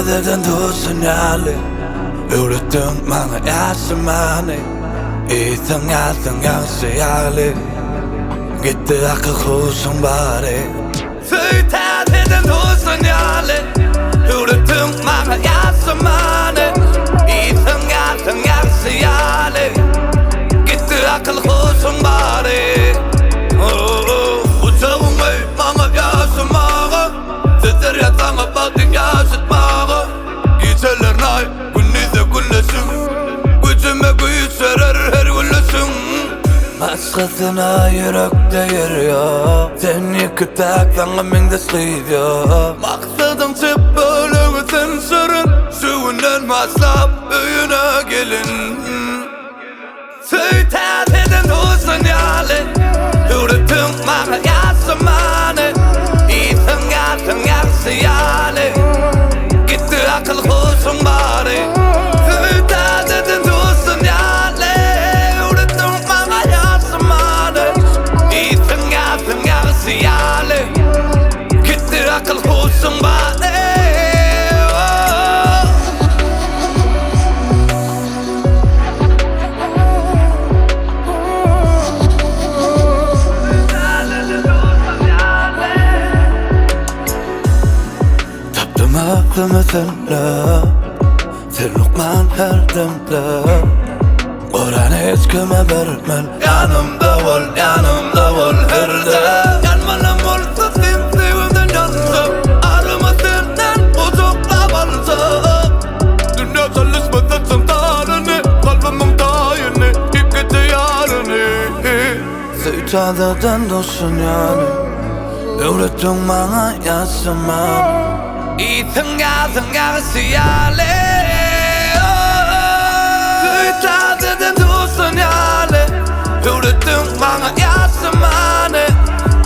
dedim du segnali Ürettim bana yaşamanı İyisen yaşayali Gitti akıl huşun bari Söyle dedim du segnali Ürettim bana yaşamanı İyisen yaşayali Gitti akıl huşun bari Sana bakın yaşatmağa Geceler nay Günnize güllesin Gücüme güç verer her güllesin Başkasına yürekte yer yok Sen yıkıtak sana minde slid yok Maksadım çıp böyle sen sürün Suyundan maslap öğüne gelin Söyle dedim o sinyali Ürettim bana yaşamanı İyisen yaşayali Gitti akıl huşun bari Söyle dedim o sinyali Ürettim bana yaşamanı İyisen yaşayali Gitti akıl huşun bari Aklımı senle Sen lokman her demde Oranı hiç kime vermen Yanımda ol her dem Yanmalım olsa sen sevimden yansın Arıma senden uzakla varsın Dünya çalışmasın sen tarihini Kalbimin tayini İkisi yarını Söyle dostun yani Ürettin bana yaşamam İyisen yaşayali Söyle dedim du sinyali Ürettin bana yaşamanı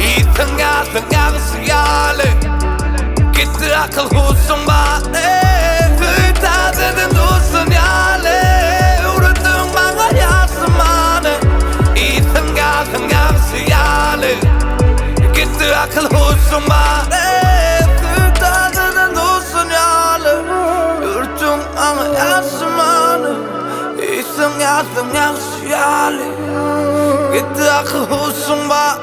İyisen yaşayali Gitti akıl huşun bari Söyle dedim du sinyali Ürettin bana yaşamanı İyisen yaşayali Gitti akıl huşun bari Ama yaşamanı İyisen yaşayali Gitti akıl huşun bari